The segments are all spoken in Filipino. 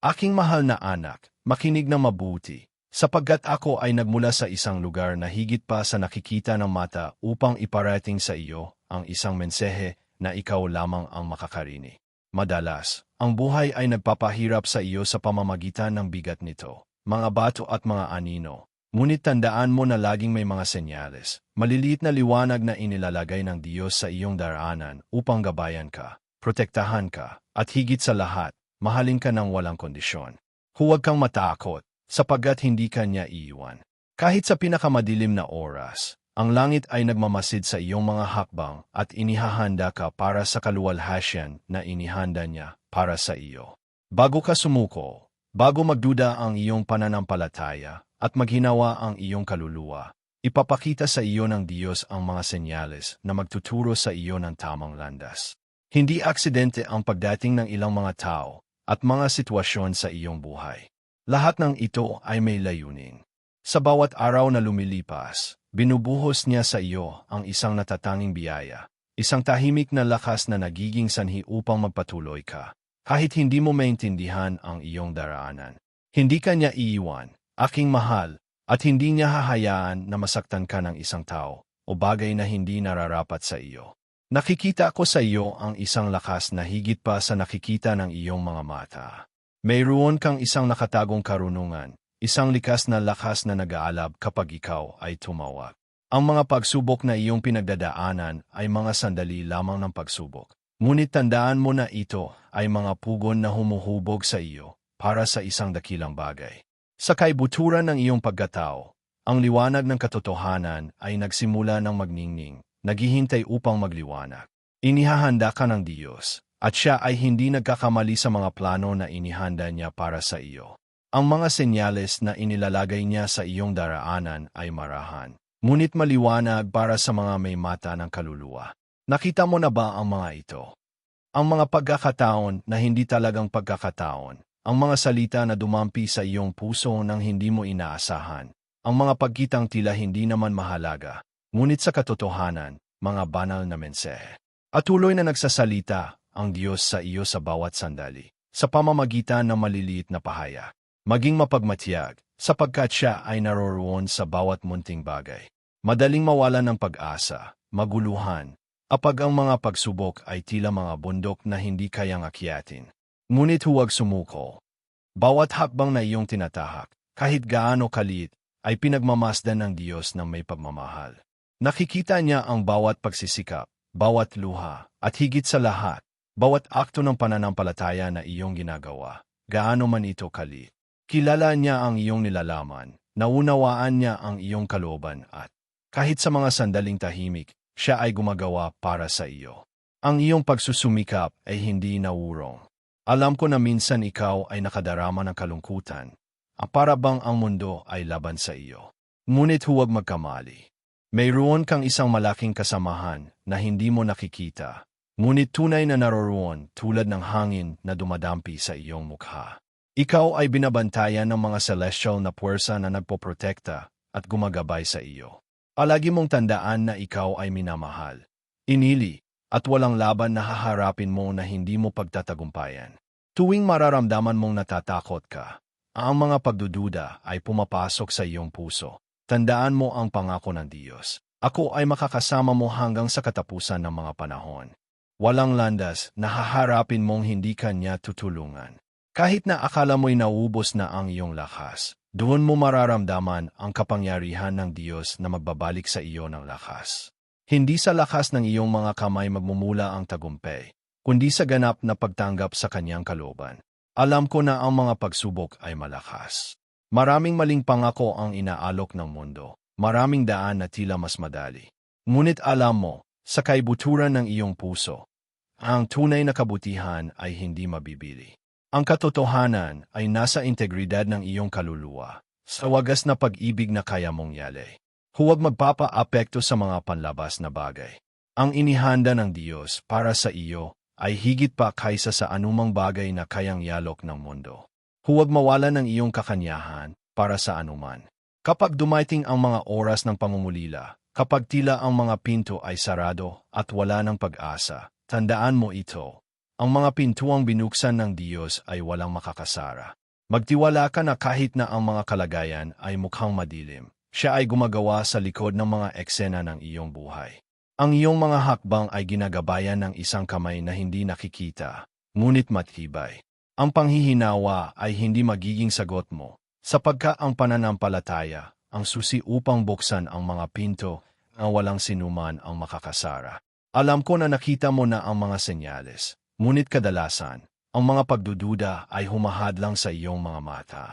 Aking mahal na anak, makinig na mabuti, sapagkat ako ay nagmula sa isang lugar na higit pa sa nakikita ng mata upang iparating sa iyo ang isang mensahe na ikaw lamang ang makakarinig. Madalas, ang buhay ay nagpapahirap sa iyo sa pamamagitan ng bigat nito, mga bato at mga anino. Ngunit tandaan mo na laging may mga senyales, maliliit na liwanag na inilalagay ng Diyos sa iyong daraanan upang gabayan ka, protektahan ka, at higit sa lahat, mahalin ka ng walang kondisyon. Huwag kang matakot, sapagkat hindi ka niya iiwan. Kahit sa pinakamadilim na oras, ang langit ay nagmamasid sa iyong mga hakbang at inihahanda ka para sa kaluwalhasyan na inihanda niya para sa iyo. Bago ka sumuko, bago magduda ang iyong pananampalataya, at maghinawa ang iyong kaluluwa, ipapakita sa iyo ng Diyos ang mga senyales na magtuturo sa iyo ng tamang landas. Hindi aksidente ang pagdating ng ilang mga tao at mga sitwasyon sa iyong buhay. Lahat ng ito ay may layunin. Sa bawat araw na lumilipas, binubuhos niya sa iyo ang isang natatanging biyaya, isang tahimik na lakas na nagiging sanhi upang magpatuloy ka, kahit hindi mo maintindihan ang iyong daraanan. Hindi ka niya iiwan, aking mahal, at hindi niya hahayaan na masaktan ka ng isang tao o bagay na hindi nararapat sa iyo. Nakikita ko sa iyo ang isang lakas na higit pa sa nakikita ng iyong mga mata. Mayroon kang isang nakatagong karunungan, isang likas na lakas na nag-aalab kapag ikaw ay tumawag. Ang mga pagsubok na iyong pinagdadaanan ay mga sandali lamang ng pagsubok. Ngunit tandaan mo na ito ay mga pugon na humuhubog sa iyo para sa isang dakilang bagay. Sa kaibuturan ng iyong pagkatao, ang liwanag ng katotohanan ay nagsimula ng magningning, naghihintay upang magliwanag. Inihahanda ka ng Diyos, at siya ay hindi nagkakamali sa mga plano na inihanda niya para sa iyo. Ang mga senyales na inilalagay niya sa iyong daraanan ay marahan, ngunit maliwanag para sa mga may mata ng kaluluwa. Nakita mo na ba ang mga ito? Ang mga pagkakataon na hindi talagang pagkakataon. Ang mga salita na dumampi sa iyong puso nang hindi mo inaasahan. Ang mga pagkitang tila hindi naman mahalaga, ngunit sa katotohanan, mga banal na mensahe. At tuloy na nagsasalita ang Diyos sa iyo sa bawat sandali, sa pamamagitan ng maliliit na pahayag. Maging mapagmatiyag, sapagkat siya ay naroroon sa bawat munting bagay. Madaling mawalan ng pag-asa, maguluhan, kapag ang mga pagsubok ay tila mga bundok na hindi kayang akyatin. Ngunit huwag sumuko. Bawat hakbang na iyong tinatahak, kahit gaano kaliit, ay pinagmamasdan ng Diyos ng may pagmamahal. Nakikita niya ang bawat pagsisikap, bawat luha, at higit sa lahat, bawat akto ng pananampalataya na iyong ginagawa, gaano man ito kaliit. Kilala niya ang iyong nilalaman, naunawaan niya ang iyong kalooban at, kahit sa mga sandaling tahimik, siya ay gumagawa para sa iyo. Ang iyong pagsusumikap ay hindi nawurong. Alam ko na minsan ikaw ay nakadarama ng kalungkutan, para bang ang mundo ay laban sa iyo. Ngunit huwag magkamali. Mayroon kang isang malaking kasamahan na hindi mo nakikita, ngunit tunay na naroroon tulad ng hangin na dumadampi sa iyong mukha. Ikaw ay binabantayan ng mga celestial na puwersa na nagpoprotekta at gumagabay sa iyo. Palagi mong tandaan na ikaw ay minamahal, inili, at walang laban na haharapin mo na hindi mo pagtatagumpayan. Tuwing mararamdaman mong natatakot ka, ang mga pagdududa ay pumapasok sa iyong puso. Tandaan mo ang pangako ng Diyos. Ako ay makakasama mo hanggang sa katapusan ng mga panahon. Walang landas na haharapin mong hindi ka niya tutulungan. Kahit na akala mo'y naubos na ang iyong lakas, doon mo mararamdaman ang kapangyarihan ng Diyos na magbabalik sa iyo ng lakas. Hindi sa lakas ng iyong mga kamay magmumula ang tagumpay, kundi sa ganap na pagtanggap sa kanyang kalooban. Alam ko na ang mga pagsubok ay malakas. Maraming maling pangako ang inaalok ng mundo, maraming daan na tila mas madali. Ngunit alam mo, sa kaibuturan ng iyong puso, ang tunay na kabutihan ay hindi mabibili. Ang katotohanan ay nasa integridad ng iyong kaluluwa, sa wagas na pag-ibig na kaya mong yalay. Huwag magpapa-apekto sa mga panlabas na bagay. Ang inihanda ng Diyos para sa iyo ay higit pa kaysa sa anumang bagay na kayang yalok ng mundo. Huwag mawalan ng iyong kakanyahan para sa anuman. Kapag dumating ang mga oras ng pangungulila, kapag tila ang mga pinto ay sarado at wala ng pag-asa, tandaan mo ito. Ang mga pintuang binuksan ng Diyos ay walang makakasara. Magtiwala ka na kahit na ang mga kalagayan ay mukhang madilim, siya ay gumagawa sa likod ng mga eksena ng iyong buhay. Ang iyong mga hakbang ay ginagabayan ng isang kamay na hindi nakikita, ngunit matibay. Ang panghihinawa ay hindi magiging sagot mo, sapagkat ang pananampalataya, ang susi upang buksan ang mga pinto na walang sinuman ang makakasara. Alam ko na nakita mo na ang mga senyales, ngunit kadalasan, ang mga pagdududa ay humahadlang sa iyong mga mata.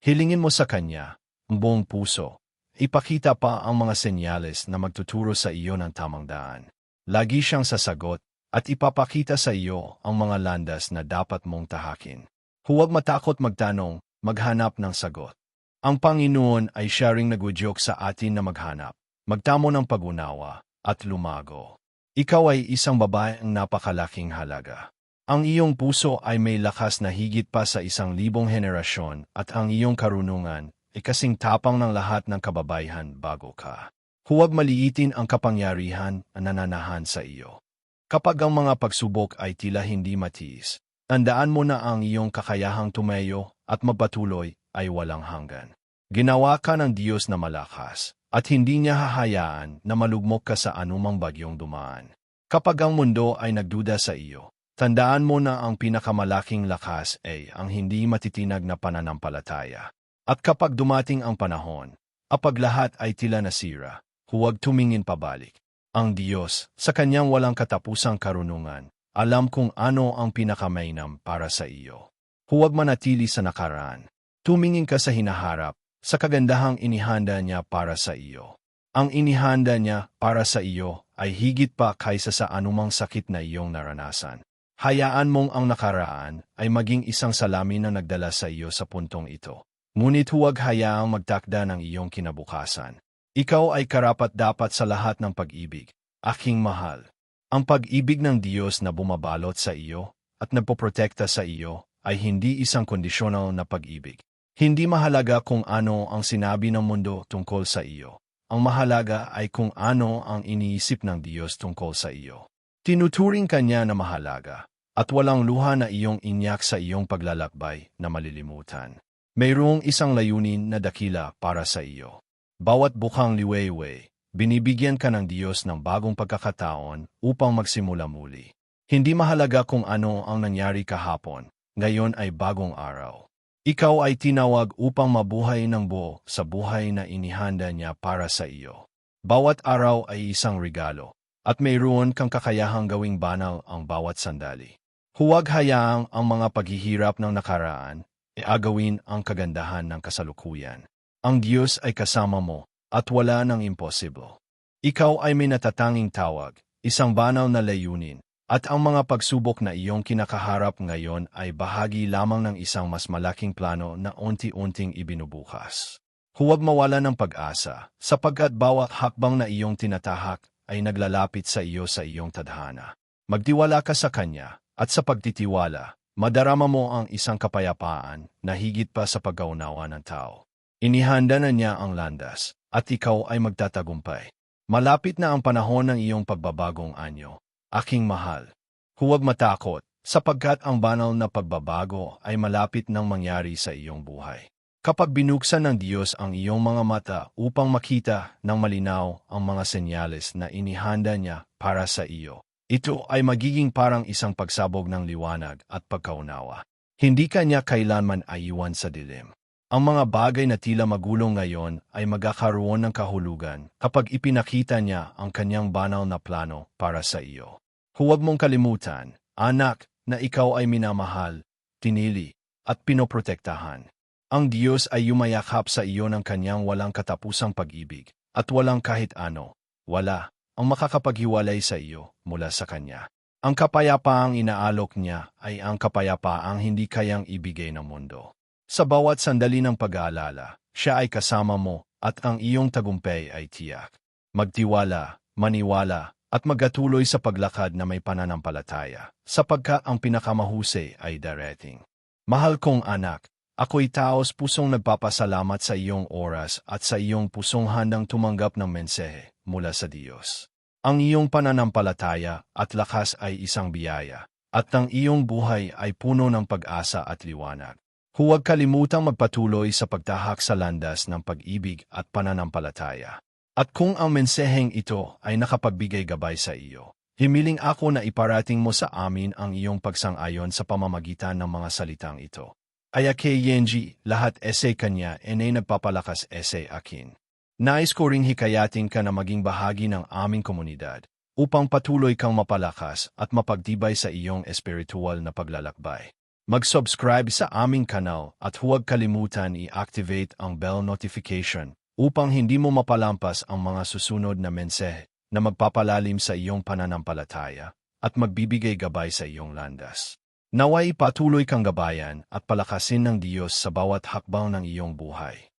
Hilingin mo sa Kanya, ang buong puso. Ipakita pa ang mga senyales na magtuturo sa iyo ng tamang daan. Lagi siyang sasagot at ipapakita sa iyo ang mga landas na dapat mong tahakin. Huwag matakot magtanong, maghanap ng sagot. Ang Panginoon ay siya ring nag-udyok sa atin na maghanap, magtamo ng pag-unawa, at lumago. Ikaw ay isang babaeng napakalaking halaga. Ang iyong puso ay may lakas na higit pa sa 1,000 henerasyon at ang iyong karunungan ay kasing tapang ng lahat ng kababayhan bago ka. Huwag maliitin ang kapangyarihan na nananahan sa iyo. Kapag ang mga pagsubok ay tila hindi matiis, tandaan mo na ang iyong kakayahang tumayo at magpatuloy ay walang hanggan. Ginawa ka ng Diyos na malakas at hindi niya hahayaan na malugmok ka sa anumang bagyong dumaan. Kapag ang mundo ay nagduda sa iyo, tandaan mo na ang pinakamalaking lakas ay ang hindi matitinag na pananampalataya. At kapag dumating ang panahon, kapag lahat ay tila nasira, huwag tumingin pabalik. Ang Diyos, sa Kanyang walang katapusang karunungan, alam kung ano ang pinakamainam para sa iyo. Huwag manatili sa nakaraan. Tumingin ka sa hinaharap, sa kagandahang inihanda niya para sa iyo. Ang inihanda niya para sa iyo ay higit pa kaysa sa anumang sakit na iyong naranasan. Hayaan mong ang nakaraan ay maging isang salamin na nagdala sa iyo sa puntong ito. Ngunit huwag hayaang magtakda ng iyong kinabukasan. Ikaw ay karapat-dapat sa lahat ng pag-ibig, aking mahal. Ang pag-ibig ng Diyos na bumabalot sa iyo at nagpoprotekta sa iyo ay hindi isang kondisyonal na pag-ibig. Hindi mahalaga kung ano ang sinabi ng mundo tungkol sa iyo. Ang mahalaga ay kung ano ang iniisip ng Diyos tungkol sa iyo. Tinuturing ka niya na mahalaga, at walang luha na iyong inyak sa iyong paglalakbay na malilimutan. Mayroong isang layunin na dakila para sa iyo. Bawat bukang liwayway, binibigyan ka ng Diyos ng bagong pagkakataon upang magsimula muli. Hindi mahalaga kung ano ang nangyari kahapon, ngayon ay bagong araw. Ikaw ay tinawag upang mabuhay ng buo sa buhay na inihanda niya para sa iyo. Bawat araw ay isang regalo, at mayroon kang kakayahang gawing banal ang bawat sandali. Huwag hayaang ang mga paghihirap ng nakaraan ay agawin ang kagandahan ng kasalukuyan. Ang Diyos ay kasama mo, at wala nang imposible. Ikaw ay may natatanging tawag, isang banal na layunin, at ang mga pagsubok na iyong kinakaharap ngayon ay bahagi lamang ng isang mas malaking plano na unti-unting ibinubukas. Huwag mawala ng pag-asa, sapagkat bawat hakbang na iyong tinatahak ay naglalapit sa iyong tadhana. Magtiwala ka sa Kanya, at sa pagtitiwala, madarama mo ang isang kapayapaan na higit pa sa pagkaunawa ng tao. Inihanda na niya ang landas, at ikaw ay magtatagumpay. Malapit na ang panahon ng iyong pagbabagong anyo. Aking mahal, huwag matakot, sapagkat ang banal na pagbabago ay malapit nang mangyari sa iyong buhay. Kapag binuksan ng Diyos ang iyong mga mata upang makita ng malinaw ang mga senyales na inihanda niya para sa iyo, ito ay magiging parang isang pagsabog ng liwanag at pagkaunawa. Hindi ka niya kailanman aiwan sa dilim. Ang mga bagay na tila magulong ngayon ay magkakaroon ng kahulugan kapag ipinakita niya ang kanyang banal na plano para sa iyo. Huwag mong kalimutan, anak, na ikaw ay minamahal, tinili, at pinoprotektahan. Ang Diyos ay yumayakap sa iyo ng kanyang walang katapusang pag-ibig, at walang kahit ano, wala, ang makakapaghiwalay sa iyo mula sa Kanya. Ang kapayapaang inaalok niya ay ang kapayapaang hindi kayang ibigay ng mundo. Sa bawat sandali ng pag-aalala, siya ay kasama mo, at ang iyong tagumpay ay tiyak. Magtiwala, maniwala, at magatuloy sa paglakad na may pananampalataya, sapagkat ang pinakamahusay ay darating. Mahal kong anak, ako'y taos pusong nagpapasalamat sa iyong oras at sa iyong pusong handang tumanggap ng mensahe mula sa Diyos. Ang iyong pananampalataya at lakas ay isang biyaya, at ang iyong buhay ay puno ng pag-asa at liwanag. Huwag kalimutang magpatuloy sa pagtahak sa landas ng pag-ibig at pananampalataya. At kung ang mensaheng ito ay nakapagbigay gabay sa iyo, himiling ako na iparating mo sa amin ang iyong pagsang-ayon sa pamamagitan ng mga salitang ito. Ay kay Yenji, lahat essay kanya ay nagpapalakas essay akin. Nais ko ring hikayatin ka na maging bahagi ng aming komunidad upang patuloy kang mapalakas at mapagtibay sa iyong espiritual na paglalakbay. Mag-subscribe sa aming kanal at huwag kalimutan i-activate ang bell notification upang hindi mo mapalampas ang mga susunod na mensahe na magpapalalim sa iyong pananampalataya at magbibigay gabay sa iyong landas. Naway patuloy kang gabayan at palakasin ng Diyos sa bawat hakbang ng iyong buhay.